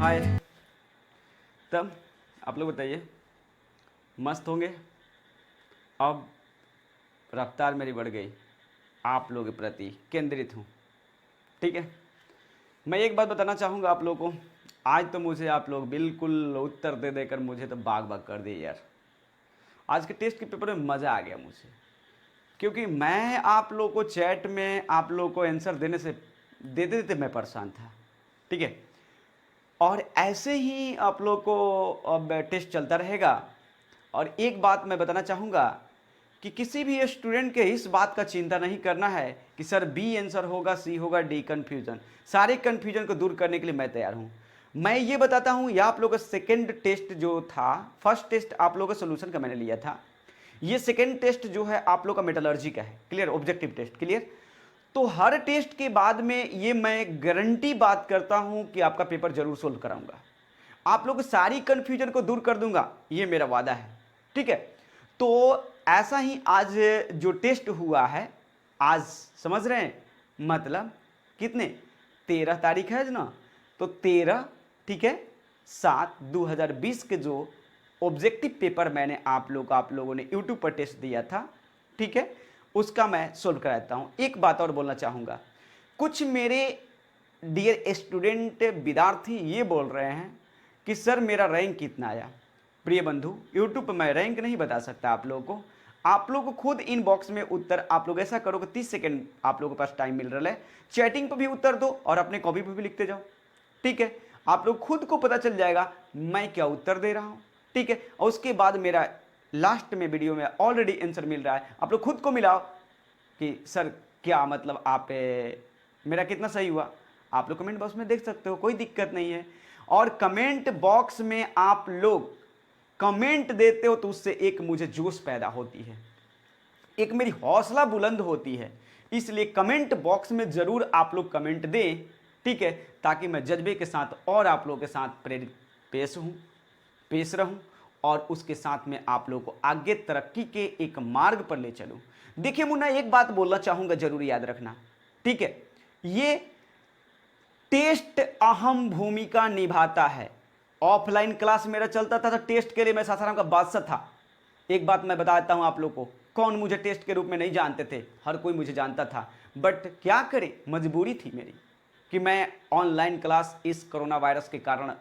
हाय। तब आप लोग बताइए, मस्त होंगे? अब रफ्तार मेरी बढ़ गई, आप लोगों के प्रति केंद्रित हूँ। ठीक है, मैं एक बात बताना चाहूँगा आप लोगों को। आज तो मुझे आप लोग बिल्कुल उत्तर दे देकर मुझे तो बाग बाग कर दिए यार। आज के टेस्ट के पेपर में मज़ा आ गया मुझे, क्योंकि मैं आप लोगों को चैट में आप लोगों को आंसर देने से देते देते मैं परेशान था। ठीक है, और ऐसे ही आप लोग को अब टेस्ट चलता रहेगा। और एक बात मैं बताना चाहूँगा कि किसी भी स्टूडेंट के इस बात का चिंता नहीं करना है कि सर बी आंसर होगा, सी होगा, डी कन्फ्यूजन। सारे कन्फ्यूजन को दूर करने के लिए मैं तैयार हूँ। मैं ये बताता हूँ, यह आप लोग का सेकेंड टेस्ट जो था, फर्स्ट टेस्ट आप लोग का सोल्यूशन का मैंने लिया था, ये सेकेंड टेस्ट जो है आप लोग का मेटलर्जी का है। Clear, objective test. क्लियर, तो हर टेस्ट के बाद में ये मैं गारंटी बात करता हूं कि आपका पेपर जरूर सोल्व कराऊंगा, आप लोग सारी कंफ्यूजन को दूर कर दूंगा, ये मेरा वादा है। ठीक है, तो ऐसा ही आज जो टेस्ट हुआ है, आज समझ रहे हैं मतलब कितने, 13 तारीख है ना, तो 13, ठीक है, 7/2020 के जो ऑब्जेक्टिव पेपर मैंने आप लोगों ने यूट्यूब पर टेस्ट दिया था, ठीक है, उसका मैं सोल्व कराता हूं। एक बात और बोलना चाहूंगा, कुछ मेरे डियर स्टूडेंट विद्यार्थी ये बोल रहे हैं कि सर मेरा रैंक कितना आया। प्रिय बंधु, यूट्यूब पर मैं रैंक नहीं बता सकता आप लोगों को, आप लोगों को खुद इनबॉक्स में उत्तर, आप लोग ऐसा करो कि 30 सेकंड आप लोगों के पास टाइम मिल रहा है, चैटिंग पर भी उत्तर दो और अपने कॉपी पर भी लिखते जाओ। ठीक है, आप लोग खुद को पता चल जाएगा मैं क्या उत्तर दे रहा हूं। ठीक है, और उसके बाद मेरा लास्ट में वीडियो में ऑलरेडी आंसर मिल रहा है, आप लोग खुद को मिलाओ कि सर क्या मतलब आप मेरा कितना सही हुआ। आप लोग कमेंट बॉक्स में देख सकते हो, कोई दिक्कत नहीं है। और कमेंट बॉक्स में आप लोग कमेंट देते हो तो उससे एक मुझे जोश पैदा होती है, एक मेरी हौसला बुलंद होती है। इसलिए कमेंट बॉक्स में जरूर आप लोग कमेंट दें, ठीक है, ताकि मैं जज्बे के साथ और आप लोगों के साथ प्रेरित पेश रहूं और उसके साथ में आप लोगों को आगे तरक्की के एक मार्ग पर ले चलूं। देखिए मुन्ना, एक बात बोलना चाहूंगा, जरूर याद रखना। ठीक है, ये टेस्ट अहम भूमिका निभाता है। ऑफलाइन क्लास मेरा चलता था तो टेस्ट के लिए मैं सासाराम का बादशाह था। एक बात मैं बताता हूं आप लोग को, कौन मुझे टेस्ट के रूप में नहीं जानते थे, हर कोई मुझे जानता था। बट क्या करे, मजबूरी थी मेरी कि मैं ऑनलाइन क्लास इस कोरोना वायरस के कारण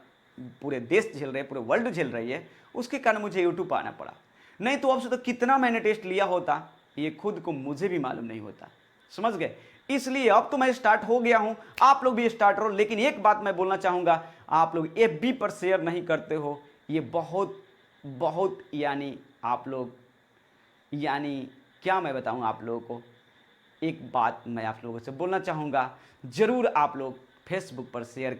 पूरे देश झेल रहे, पूरे वर्ल्ड झेल रही है, उसके कारण मुझे यूट्यूब आना पड़ा। नहीं तो अब से तो कितना मैंने टेस्ट लिया होता, ये खुद को मुझे भी मालूम नहीं होता। समझ गए? इसलिए अब तो मैं स्टार्ट हो गया हूं, आप लोग भी स्टार्ट हो। लेकिन एक बात मैं बोलना चाहूंगा, आप लोग एफबी पर शेयर नहीं करते हो, ये बहुत बहुत यानी आप लोग, यानी क्या मैं बताऊं आप लोगों को। एक बात मैं आप लोगों से बोलना चाहूंगा, जरूर आप लोग फेसबुक पर शेयर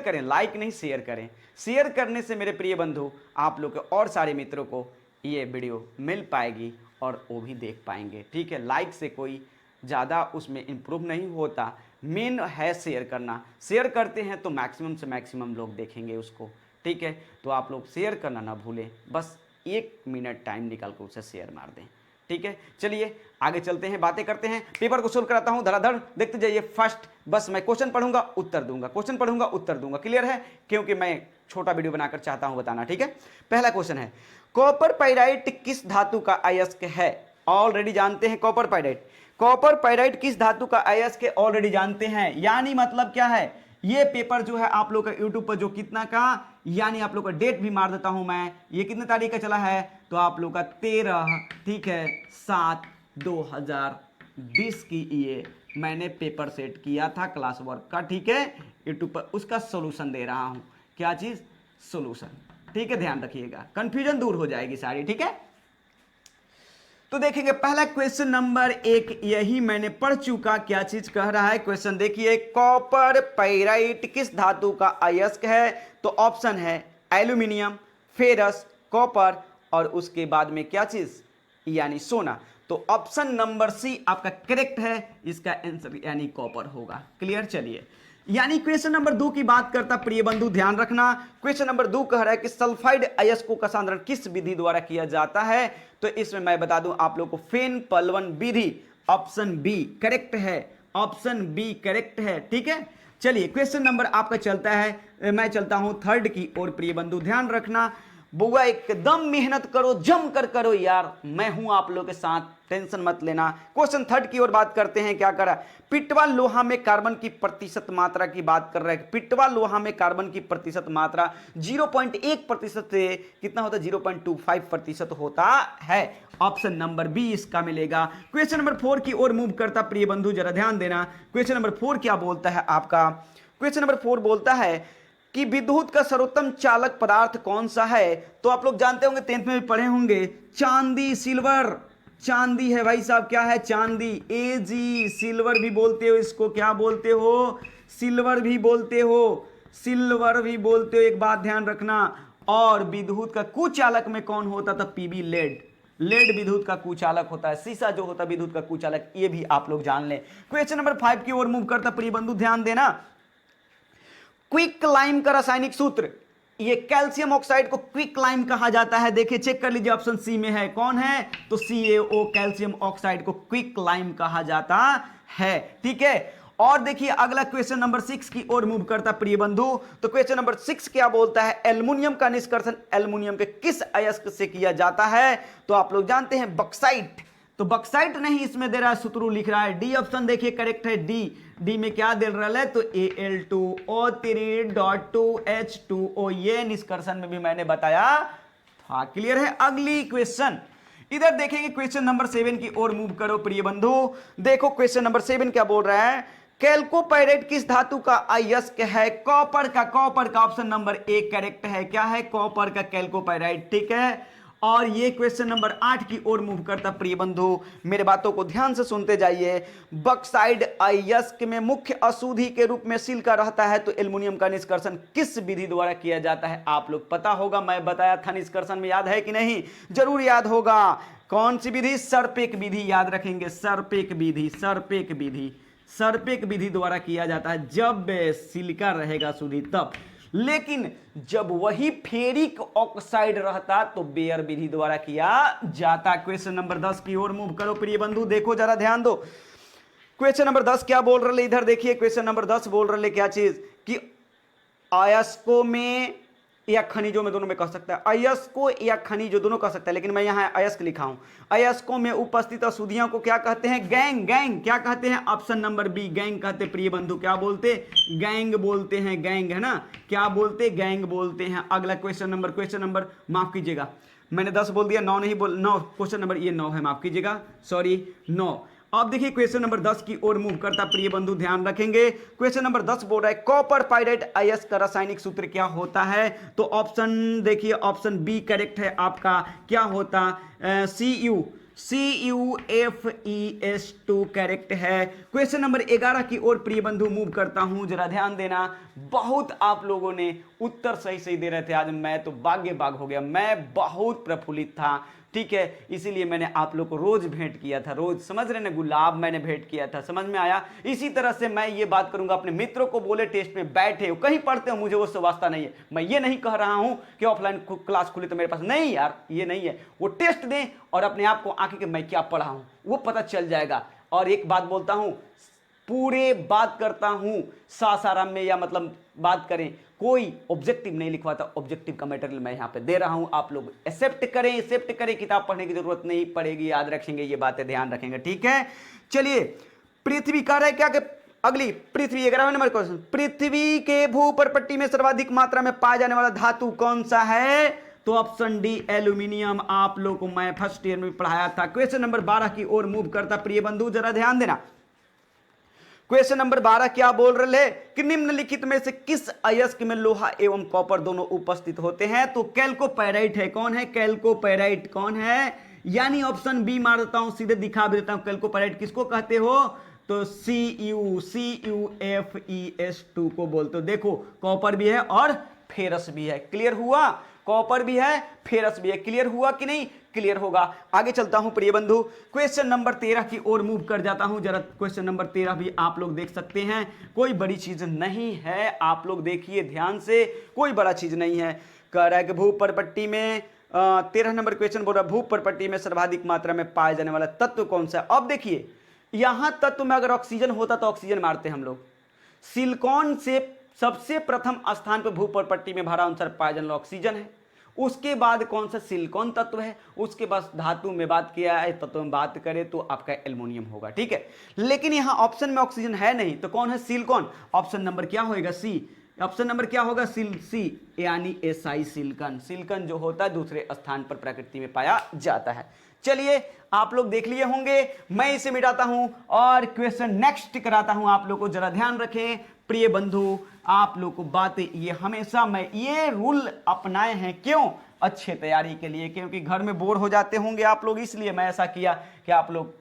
करें, लाइक नहीं शेयर करें। शेयर करने से मेरे प्रिय बंधु आप लोग के और सारे मित्रों को ये वीडियो मिल पाएगी और वो भी देख पाएंगे। ठीक है, लाइक से कोई ज़्यादा उसमें इम्प्रूव नहीं होता, मेन है शेयर करना। शेयर करते हैं तो मैक्सिमम से मैक्सिमम लोग देखेंगे उसको। ठीक है, तो आप लोग शेयर करना ना भूलें, बस 1 मिनट टाइम निकाल कर उसे शेयर मार दें। ठीक है, चलिए आगे चलते हैं, बातें करते हैं, पेपर को सोल्व कराता हूं धड़ाधड़, देखते जाइए। फर्स्ट बस मैं क्वेश्चन पढ़ूंगा उत्तर दूंगा, क्वेश्चन पढ़ूंगा उत्तर दूंगा। क्लियर है? क्योंकि मैं छोटा वीडियो बनाकर चाहता हूं बताना। ठीक है, पहला क्वेश्चन है, कॉपर पाइराइट किस धातु का अयस्क है? ऑलरेडी जानते हैं कॉपर पाइराइट। कॉपर पाइराइट किस धातु का अयस्क है? ऑलरेडी जानते हैं। यानी मतलब क्या है, ये पेपर जो है आप लोग का यूट्यूब पर जो कितना का, यानी आप लोग का डेट भी मार देता हूं मैं, ये कितने तारीख का चला है, तो आप लोग का 13, ठीक है, 7/2020 की ये मैंने पेपर सेट किया था क्लास वर्क का। ठीक है, यूट्यूब पर उसका सोल्यूशन दे रहा हूं। क्या चीज? सोल्यूशन। ठीक है, ध्यान रखिएगा, कंफ्यूजन दूर हो जाएगी सारी। ठीक है, तो देखेंगे पहला क्वेश्चन नंबर 1, यही मैंने पढ़ चुका। क्या चीज कह रहा है क्वेश्चन देखिए, कॉपर पाइराइट किस धातु का अयस्क है? तो ऑप्शन है एल्यूमिनियम, फेरस, कॉपर और उसके बाद में क्या चीज, यानी सोना। तो ऑप्शन नंबर सी आपका करेक्ट है, इसका आंसर यानी कॉपर होगा। क्लियर? चलिए, यानी क्वेश्चन नंबर 2 की बात करता प्रिय बंधु, ध्यान रखना। क्वेश्चन नंबर 2 कह रहा है कि सल्फाइड अयस्कों का सांद्रण किस विधि द्वारा किया जाता है? तो इसमें मैं बता दूं आप लोग को, फेन पलवन विधि। ऑप्शन बी करेक्ट है, ऑप्शन बी करेक्ट है। ठीक है, चलिए क्वेश्चन नंबर आपका चलता है, मैं चलता हूं थर्ड की ओर। प्रिय बंधु ध्यान रखना, बुआ एकदम मेहनत करो, जम कर करो यार, मैं हूं आप लोगों के साथ, टेंशन मत लेना। क्वेश्चन थर्ड की ओर बात करते हैं। क्या करा, पिटवा लोहा में कार्बन की प्रतिशत मात्रा की बात कर रहे हैं। पिटवा लोहा में कार्बन की प्रतिशत मात्रा 0.1% से कितना होता है, 0.25% होता है। ऑप्शन नंबर बी इसका मिलेगा। क्वेश्चन नंबर 4 की ओर मूव करता प्रिय बंधु, जरा ध्यान देना। क्वेश्चन नंबर 4 क्या बोलता है आपका, क्वेश्चन नंबर 4 बोलता है कि विद्युत का सर्वोत्तम चालक पदार्थ कौन सा है। तो आप लोग जानते होंगे, 10th में भी पढ़े होंगे, चांदी, सिल्वर। चांदी है भाई साहब, क्या है, चांदी। एजी सिल्वर भी बोलते हो इसको, क्या बोलते हो, सिल्वर भी बोलते हो, सिल्वर भी बोलते हो, एक बात ध्यान रखना। और विद्युत का कुचालक में कौन होता था, पीबी लेड। लेड विद्युत का कुचालक होता है, शीशा जो होता है विद्युत का कुचालक, ये भी आप लोग जान लें। क्वेश्चन नंबर 5 की ओर मूव करता प्रिय बंधु, ध्यान देना। क्विक लाइम का रासायनिक सूत्र, ये कैल्शियम ऑक्साइड को क्विक लाइम कहा जाता है। देखिए चेक कर लीजिए, ऑप्शन सी में है, कौन है, तो CaO, कैल्शियम ऑक्साइड को क्विक लाइम कहा जाता है। ठीक है, और देखिए अगला क्वेश्चन नंबर 6 की ओर मूव करता प्रिय बंधु। तो क्वेश्चन नंबर 6 क्या बोलता है, एल्युमिनियम का निष्कर्षण एल्युमिनियम के किस अयस्क से किया जाता है। तो आप लोग जानते हैं बक्साइट। तो बक्साइट नहीं इसमें दे रहा है, सूत्र लिख रहा है डी ऑप्शन, देखिए करेक्ट है डी। डी में क्या दे रहा है, तो Al2O3.2H2O, ये निष्कर्षण में भी मैंने बताया था। क्लियर है। अगली क्वेश्चन इधर देखेंगे, क्वेश्चन नंबर 7 की ओर मूव करो प्रिय बंधु। देखो क्वेश्चन नंबर 7 क्या बोल रहा है, कैल्कोपाइरेट किस धातु का अयस्क है, कॉपर का। कॉपर का ऑप्शन नंबर 1 करेक्ट है, क्या है, कॉपर का कैल्कोपाइराइट। ठीक है, और ये क्वेश्चन नंबर 8 की ओर मूव करता प्रिय बंधु, मेरे बातों को ध्यान से सुनते जाइए। बक्साइड अयस्क में मुख्य अशुद्धि के रूप में सिलिका रहता है, तो एल्युमिनियम का निष्कर्षण किस विधि द्वारा किया जाता है। आप लोग पता होगा, मैं बताया था निष्कर्षण में, याद है कि नहीं, जरूर याद होगा। कौन सी विधि, सर्पेक विधि, याद रखेंगे, सर्पेक विधि, सर्पेक विधि, सर्पेक विधि द्वारा किया जाता है जब सिलिका रहेगा शुद्धि तब। लेकिन जब वही फेरिक ऑक्साइड रहता तो बेयर विधि द्वारा किया जाता। क्वेश्चन नंबर 10 की ओर मूव करो प्रिय बंधु, देखो जरा ध्यान दो। क्वेश्चन नंबर 10 क्या बोल रहे, इधर देखिए क्वेश्चन नंबर 10 बोल रहे क्या चीज, कि अयस्कों में या खनिजों में, दोनों में कह सकता है, अयस्कों या खनिजों दोनों कह सकता है, लेकिन मैं यहां अयस्क लिखा हूं। अयस्कों में उपस्थित अशुद्धियों को क्या कहते हैं, गैंग। गैंग क्या कहते हैं, ऑप्शन नंबर बी गैंग कहते प्रिय बंधु। क्या बोलते, गैंग बोलते हैं, गैंग है ना, क्या बोलते, गैंग बोलते हैं। अगला क्वेश्चन नंबर माफ कीजिएगा, मैंने 10 बोल दिया, 9 नहीं बोल, 9 क्वेश्चन नंबर, ये 9 है, माफ कीजिएगा, सॉरी 9। अब देखिए क्वेश्चन नंबर 10 की ओर मूव करता प्रिय बंधु, ध्यान रखेंगे। क्वेश्चन नंबर 10 बोल रहा है कॉपर पाइराइट अयस्क का रासायनिक सूत्र क्या होता है। तो ऑप्शन देखिए, ऑप्शन बी करेक्ट है आपका, क्या होता, CuFeS2 करेक्ट है। क्वेश्चन नंबर 11 की ओर प्रिय बंधु मूव करता हूं, जरा ध्यान देना। बहुत आप लोगों ने उत्तर सही सही दे रहे थे, आज मैं तो बागे बाग हो गया, मैं बहुत प्रफुल्लित था। ठीक है, इसीलिए मैंने आप लोग को रोज भेंट किया था, रोज, समझ रहे ना, गुलाब मैंने भेंट किया था, समझ में आया। इसी तरह से मैं ये बात करूंगा, अपने मित्रों को बोले टेस्ट में बैठे हो, कहीं पढ़ते हो, मुझे उससे वास्ता नहीं है। मैं ये नहीं कह रहा हूं कि ऑफलाइन क्लास खुली तो मेरे पास, नहीं यार, ये नहीं है। वो टेस्ट दें और अपने आप को आंखें के मैं क्या पढ़ा हूं वो पता चल जाएगा। और एक बात बोलता हूं, पूरे बात करता हूं सासाराम में, या मतलब बात करें, कोई ऑब्जेक्टिव नहीं लिखवाता, ऑब्जेक्टिव का मटेरियल मैं यहां पे दे रहा हूं, आप लोग एक्सेप्ट करें, किताब पढ़ने की जरूरत नहीं पड़ेगी, याद रखेंगे ये बातें, ध्यान रखेंगे। ठीक है, चलिए पृथ्वी कह रहा है क्या कि अगली पृथ्वी 11वें नंबर क्वेश्चन, पृथ्वी के भूपर्पट्टी में सर्वाधिक मात्रा में पाया जाने वाला धातु कौन सा है। तो ऑप्शन डी एल्यूमिनियम, आप लोग को मैं फर्स्ट ईयर में पढ़ाया था। क्वेश्चन नंबर 12 की ओर मूव करता प्रिय बंधु, जरा ध्यान देना। क्वेश्चन नंबर 12 क्या बोल रहे कि निम्नलिखित में से किस अयस्क में लोहा एवं कॉपर दोनों उपस्थित होते हैं। तो कैल्कोपाइराइट है, कौन है, कैल्कोपाइराइट कौन है, यानी ऑप्शन बी मार देता हूं, सीधे दिखा भी देता हूं। कैल्कोपाइराइट किसको कहते हो, तो CuFeS2 को बोलते हो। देखो कॉपर भी है और फेरस भी है, क्लियर हुआ, कॉपर भी है, फेरस भी है, क्लियर हुआ कि नहीं, क्लियर होगा। आगे चलता हूं प्रिय बंधु, क्वेश्चन नंबर 13 की ओर मूव कर जाता हूं, जरा क्वेश्चन नंबर 13 भी आप लोग देख सकते हैं, कोई बड़ी चीज नहीं है, आप लोग देखिए ध्यान से, कोई बड़ा चीज नहीं है। कह रहा है कि भूपर्पट्टी में 13 नंबर क्वेश्चन बोल रहा है, भूपर्पट्टी में सर्वाधिक मात्रा में पाए जाने वाला तत्व कौन सा है। अब देखिए यहां तत्व में अगर ऑक्सीजन होता तो ऑक्सीजन मारते हम लोग। सिलिकॉन से सबसे प्रथम स्थान पर भूपर्पट्टी में भारा अनुसार पायजन ऑक्सीजन है। उसके बाद कौन सा सिलिकॉन तत्व है, उसके बाद धातु में बात किया है, तत्व में बात करें तो आपका एल्युमिनियम होगा, ठीक है। लेकिन यहां ऑप्शन में ऑक्सीजन है नहीं, तो कौन है, सिलिकॉन। ऑप्शन नंबर क्या होगा, सी। ऑप्शन नंबर क्या होगा, सी, यानी एसआई सिलिकॉन। सिलिकॉन जो होता है दूसरे स्थान पर प्रकृति में पाया जाता है। चलिए आप लोग देख लिए होंगे, मैं इसे मिटाता हूं और क्वेश्चन नेक्स्ट कराता हूं आप लोग को। जरा ध्यान रखें प्रिय बंधु, आप लोग को बातें ये हमेशा मैं ये रूल अपनाए हैं, क्यों, अच्छे तैयारी के लिए, क्योंकि घर में बोर हो जाते होंगे आप लोग, इसलिए मैं ऐसा किया कि आप लोग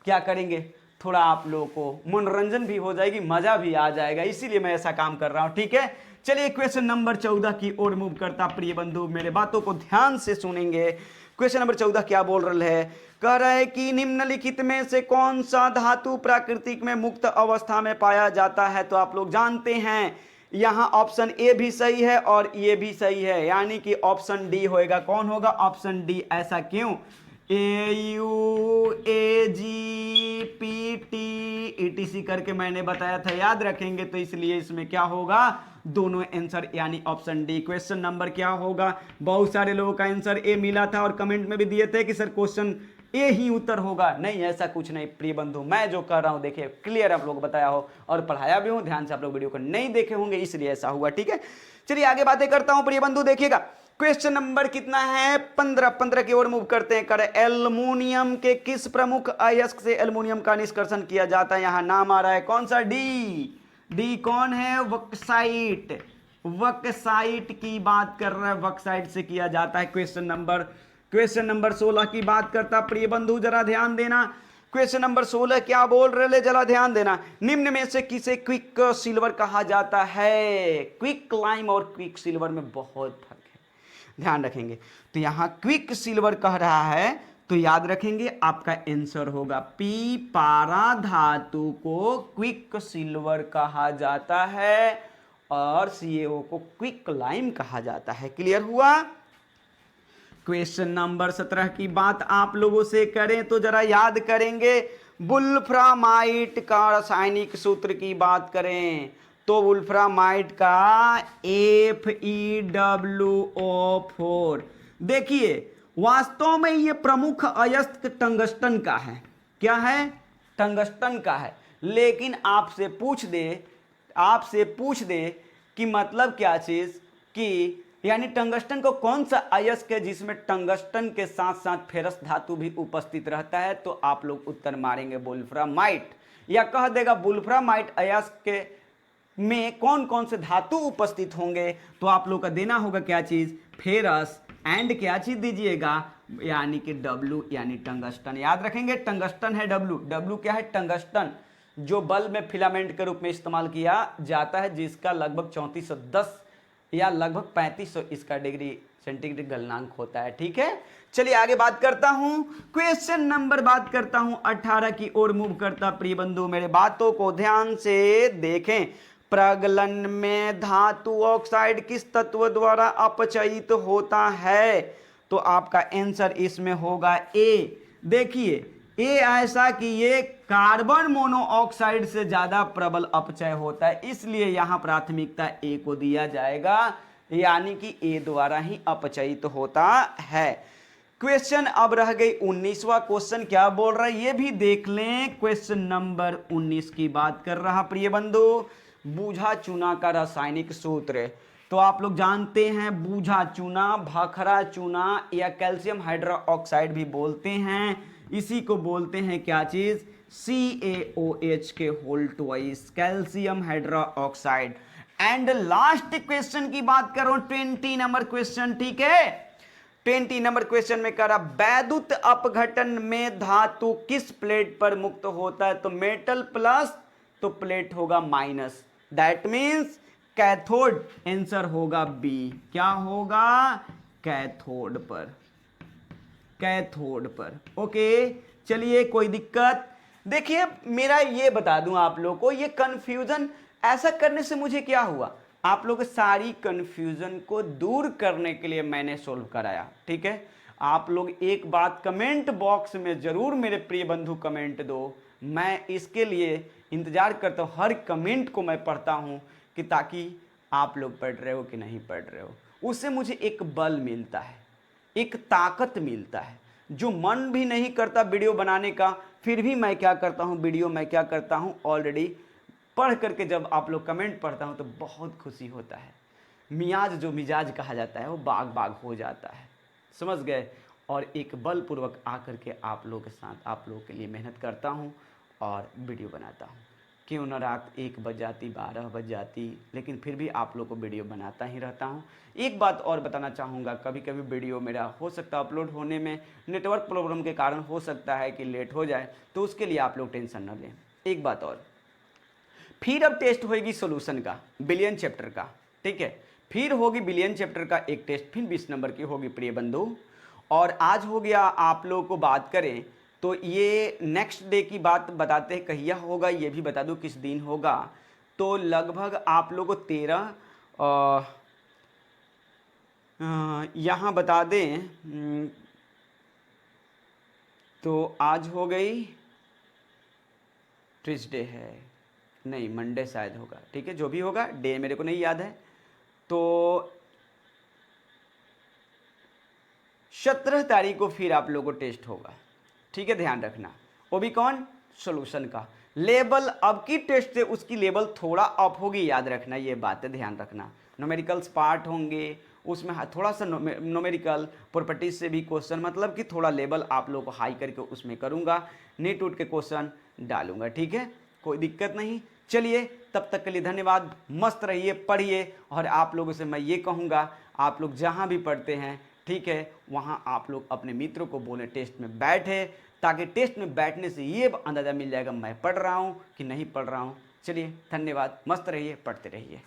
क्या करेंगे, थोड़ा आप लोगों को मनोरंजन भी हो जाएगी, मजा भी आ जाएगा, इसीलिए मैं ऐसा काम कर रहा हूं, ठीक है। चलिए क्वेश्चन नंबर 14 की ओर मूव करता प्रिय बंधु, मेरे बातों को ध्यान से सुनेंगे। क्वेश्चन नंबर 14 क्या बोल रहा है, कह रहा है कि निम्नलिखित में से कौन सा धातु प्राकृतिक में मुक्त अवस्था में पाया जाता है। तो आप लोग जानते हैं यहां ऑप्शन ए भी सही है और ये भी सही है, यानी कि ऑप्शन डी होएगा। कौन होगा, ऑप्शन डी। ऐसा क्यों, AUAGPT ETC मैंने बताया था, याद रखेंगे, तो इसलिए इसमें क्या होगा, दोनों आंसर यानी ऑप्शन डी। क्वेश्चन नंबर क्या होगा, बहुत सारे लोगों का आंसर ए मिला था और कमेंट में भी दिए थे कि सर क्वेश्चन ए ही उत्तर होगा। नहीं, ऐसा कुछ नहीं प्रिय बंधु, मैं जो कर रहा हूं देखिए क्लियर आप लोग बताया हो और पढ़ाया भी हूं, ध्यान से आप लोग वीडियो को नहीं देखे होंगे इसलिए ऐसा हुआ, ठीक है। चलिए आगे बातें करता हूं प्रिय बंधु, देखिएगा क्वेश्चन नंबर कितना है, 15 की ओर मूव करते हैं। कर एल्युमिनियम के किस प्रमुख अयस्क से एल्युमिनियम का निष्कर्षण किया जाता है। यहां नाम आ रहा है कौन सा, डी कौन है, वक्साइट। वक्साइट की बात कर रहा है, वक्साइट से किया जाता है। क्वेश्चन नंबर 16 की बात करता प्रिय बंधु, जरा ध्यान देना। क्वेश्चन नंबर 16 क्या बोल रहे, जरा ध्यान देना। निम्न में से किसे क्विक सिल्वर कहा जाता है। क्विक लाइम और क्विक सिल्वर में बहुत फर्क है, ध्यान रखेंगे। तो यहां क्विक सिल्वर कह रहा है तो याद रखेंगे आपका आंसर होगा पी, पारा धातु को क्विक सिल्वर कहा जाता है और CaO को क्विक लाइम कहा जाता है। क्लियर हुआ। क्वेश्चन नंबर 17 की बात आप लोगों से करें तो जरा याद करेंगे, वुल्फ्रामाइट का रासायनिक सूत्र की बात करें तो वुल्फ्रामाइट का FeWO4। देखिए वास्तव में ये प्रमुख अयस्क टंगस्टन का है। क्या है, टंगस्टन का है। लेकिन आपसे पूछ दे कि मतलब क्या चीज, कि यानी टंगस्टन को कौन सा अयस्क है जिसमें टंगस्टन के साथ साथ फेरस धातु भी उपस्थित रहता है, तो आप लोग उत्तर मारेंगे वुल्फ्रामाइट। या कह देगा वुल्फ्रामाइट अयस्क में कौन कौन से धातु उपस्थित होंगे, तो आप लोग का देना होगा क्या चीज, फेरस एंड क्या चीज दीजिएगा, यानी कि W यानी टंगस्टन। याद रखेंगे टंगस्टन है W क्या है, टंगस्टन, जो बल्ब में फिलामेंट के रूप में इस्तेमाल किया जाता है, जिसका लगभग 3410 या लगभग 3500 इसका डिग्री सेंटीग्रेड गलनांक होता है, ठीक है। चलिए आगे बात करता हूं, क्वेश्चन नंबर बात करता हूं 18 की ओर मूव करता प्रिय बंधु, मेरे बातों को ध्यान से देखें। प्रगलन में धातु ऑक्साइड किस तत्व द्वारा अपचयित होता है, तो आपका आंसर इसमें होगा ए। देखिए ए ऐसा कि ये कार्बन मोनोऑक्साइड से ज्यादा प्रबल अपचय होता है, इसलिए यहां प्राथमिकता ए को दिया जाएगा, यानी कि ए द्वारा ही अपचयित होता है। क्वेश्चन अब रह गई 19वां क्वेश्चन क्या बोल रहा है ये भी देख लें। क्वेश्चन नंबर 19 की बात कर रहा प्रिय बंधु, बूझा चूना का रासायनिक सूत्र। तो आप लोग जानते हैं बूझा चूना, भाखरा चूना या कैल्शियम हाइड्रोक्साइड भी बोलते हैं, इसी को बोलते हैं क्या चीज, CaOH के whole twice, calcium hydroxide. And last question की बात करो 20 नंबर क्वेश्चन, ठीक है। 20 नंबर क्वेश्चन में करा वैद्युत अपघटन में धातु किस प्लेट पर मुक्त होता है, तो मेटल प्लस तो प्लेट होगा minus, that means cathode. Answer होगा बी, क्या होगा, कैथोड पर, कैथोड पर। ओके चलिए कोई दिक्कत। देखिए मेरा ये बता दूं आप लोगों को, ये कंफ्यूजन ऐसा करने से मुझे क्या हुआ, आप लोग सारी कंफ्यूजन को दूर करने के लिए मैंने सोल्व कराया, ठीक है। आप लोग एक बात कमेंट बॉक्स में जरूर मेरे प्रिय बंधु कमेंट दो, मैं इसके लिए इंतज़ार करता हूँ, हर कमेंट को मैं पढ़ता हूँ कि ताकि आप लोग पढ़ रहे हो कि नहीं पढ़ रहे हो, उससे मुझे एक बल मिलता है, एक ताकत मिलता है। जो मन भी नहीं करता वीडियो बनाने का, फिर भी मैं क्या करता हूँ, वीडियो मैं क्या करता हूँ ऑलरेडी पढ़ करके जब आप लोग कमेंट पढ़ता हूँ तो बहुत खुशी होता है। मियाज जो मिजाज कहा जाता है वो बाग बाग हो जाता है, समझ गए। और एक बलपूर्वक आकर के आप लोगों के साथ आप लोगों के लिए मेहनत करता हूँ और वीडियो बनाता हूँ। क्यों ना रात 1 बज जाती, 12 बज जाती, लेकिन फिर भी आप लोग को वीडियो बनाता ही रहता हूँ। एक बात और बताना चाहूँगा, कभी कभी वीडियो मेरा हो सकता है अपलोड होने में नेटवर्क प्रॉब्लम के कारण हो सकता है कि लेट हो जाए, तो उसके लिए आप लोग टेंशन न लें। एक बात और, फिर अब टेस्ट होएगी सॉल्यूशन का, बिलियन चैप्टर का, ठीक है। फिर होगी बिलियन चैप्टर का एक टेस्ट, फिर 20 नंबर की होगी प्रिय बंधु। और आज हो गया, आप लोगों को बात करें तो ये नेक्स्ट डे की बात बताते हैं, कहिया होगा ये भी बता दूं किस दिन होगा। तो लगभग आप लोगों को 13 यहाँ बता दें, तो आज हो गई ट्यूसडे है, नहीं मंडे शायद होगा, ठीक है, जो भी होगा डे मेरे को नहीं याद है। तो 17 तारीख को फिर आप लोगों को टेस्ट होगा, ठीक है, ध्यान रखना। वो भी कौन, सॉल्यूशन का। लेवल अब की टेस्ट से उसकी लेवल थोड़ा अप होगी, याद रखना ये बात है, ध्यान रखना। न्यूमेरिकल्स पार्ट होंगे उसमें थोड़ा सा न्यूमेरिकल प्रॉपर्टीज से भी क्वेश्चन, मतलब कि थोड़ा लेवल आप लोगों को हाई करके उसमें करूंगा, नेट उठ के क्वेश्चन डालूंगा, ठीक है, कोई दिक्कत नहीं। चलिए तब तक के लिए धन्यवाद, मस्त रहिए, पढ़िए। और आप लोगों से मैं ये कहूँगा, आप लोग जहाँ भी पढ़ते हैं, ठीक है, वहाँ आप लोग अपने मित्रों को बोलें टेस्ट में बैठे, ताकि टेस्ट में बैठने से ये अंदाज़ा मिल जाएगा मैं पढ़ रहा हूँ कि नहीं पढ़ रहा हूँ। चलिए धन्यवाद, मस्त रहिए, पढ़ते रहिए।